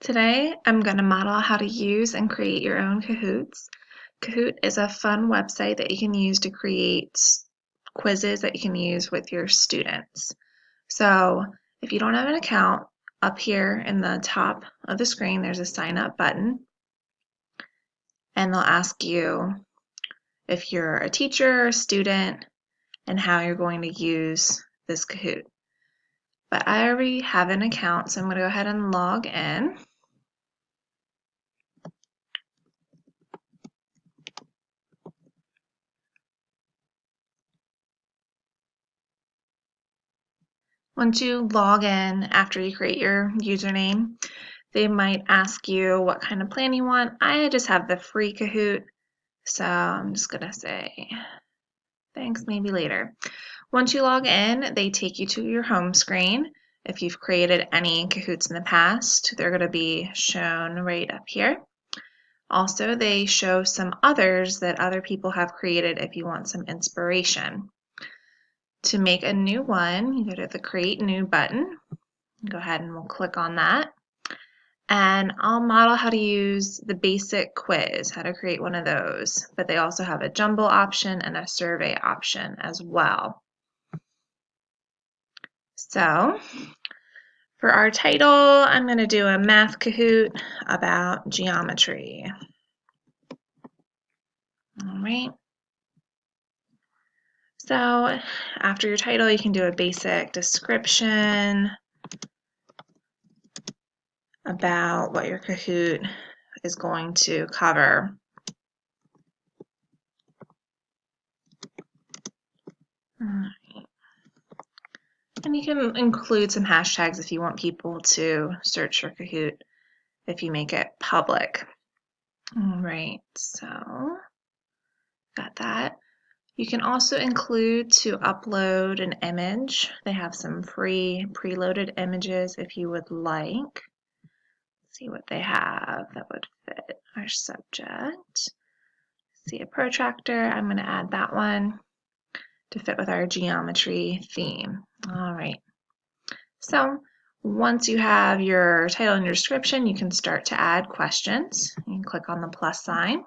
Today, I'm going to model how to use and create your own Kahoots. Kahoot is a fun website that you can use to create quizzes that you can use with your students. So if you don't have an account, up here in the top of the screen, there's a sign up button, and they'll ask you if you're a teacher or a student and how you're going to use this Kahoot. But I already have an account, so I'm going to go ahead and log in. Once you log in after you create your username, they might ask you what kind of plan you want. I just have the free Kahoot, so I'm just gonna say thanks, maybe later. Once you log in, they take you to your home screen. If you've created any Kahoots in the past, they're gonna be shown right up here. Also, they show some others that other people have created if you want some inspiration. To make a new one, you go to the Create New button. Go ahead and we'll click on that. And I'll model how to use the basic quiz, how to create one of those. But they also have a jumble option and a survey option as well. So for our title, I'm going to do a math Kahoot about geometry. All right. So after your title, you can do a basic description about what your Kahoot is going to cover. All right. And you can include some hashtags if you want people to search for Kahoot if you make it public. All right, so got that. You can also include to upload an image. They have some free preloaded images if you would like. Let's see what they have that would fit our subject. See a protractor. I'm going to add that one to fit with our geometry theme. All right. So once you have your title and your description, you can start to add questions. You can click on the plus sign.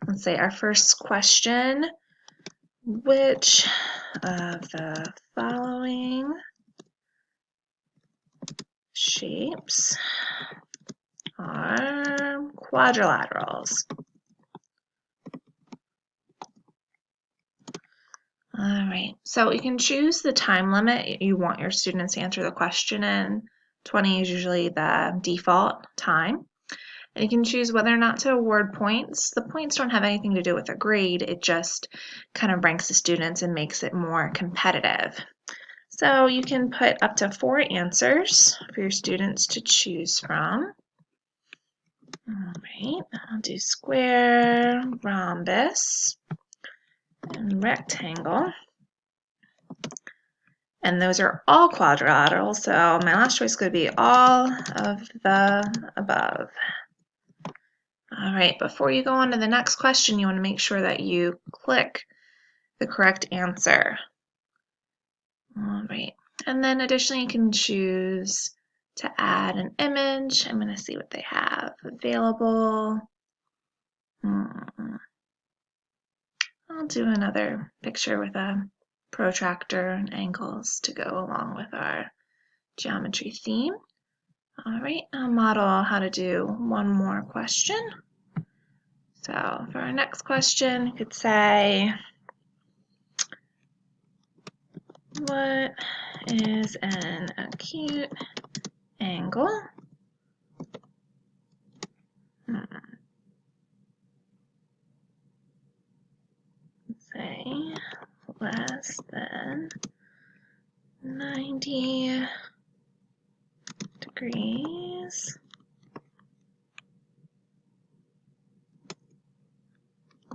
Let's say our first question, which of the following shapes are quadrilaterals? All right, so you can choose the time limit you want your students to answer the question in. 20 is usually the default time. And you can choose whether or not to award points. The points don't have anything to do with a grade, it just kind of ranks the students and makes it more competitive. So you can put up to 4 answers for your students to choose from. All right, I'll do square, rhombus, and rectangle. And those are all quadrilaterals, so my last choice could be all of the above. All right, before you go on to the next question, you want to make sure that you click the correct answer. All right, and then additionally you can choose to add an image. I'm going to see what they have available. I'll do another picture with a protractor and angles to go along with our geometry theme. All right, I'll model how to do one more question. So for our next question, you could say, what is an acute angle? Say less than 90 degrees.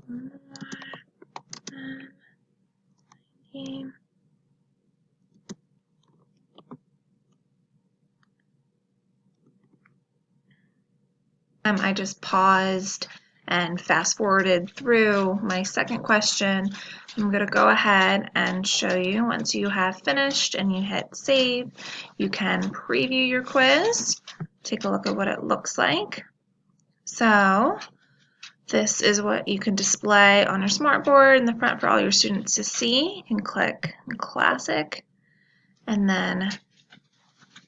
More than 90. I just paused and fast forwarded through my second question. I'm going to go ahead and show you once you have finished and you hit save, you can preview your quiz. take a look at what it looks like. So this is what you can display on your smartboard in the front for all your students to see. You can click Classic, and then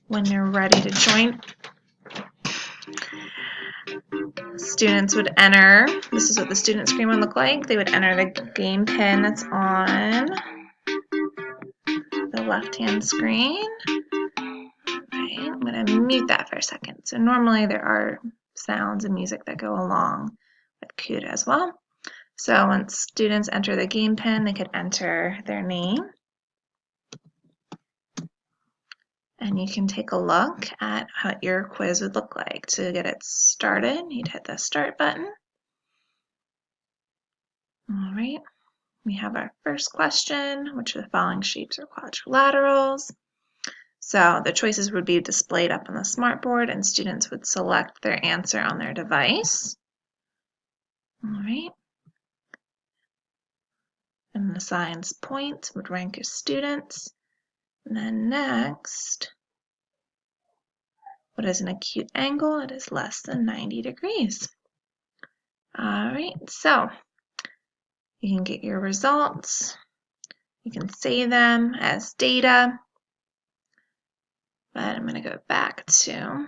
when you're ready to join, students would enter. This is what the student screen would look like. They would enter the game pin that's on the left-hand screen. Right, I'm going to mute that for a second. So normally there are sounds and music that go along with Kahoot as well. So once students enter the game pin, they could enter their name. And you can take a look at what your quiz would look like. To get it started, you'd hit the Start button. All right, we have our first question: which of the following shapes are quadrilaterals? So the choices would be displayed up on the smartboard, and students would select their answer on their device. All right. And assigns points would rank your students. And then next, what is an acute angle? It is less than 90 degrees. All right, so you can get your results. You can save them as data. But I'm going to go back to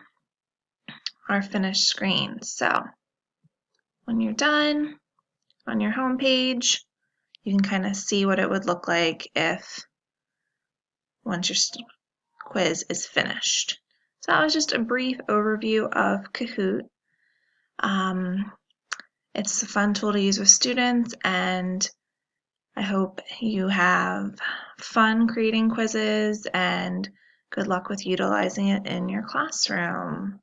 our finished screen. So when you're done on your home page, you can kind of see what it would look like if once your quiz is finished. So that was just a brief overview of Kahoot. It's a fun tool to use with students, and I hope you have fun creating quizzes and good luck with utilizing it in your classroom.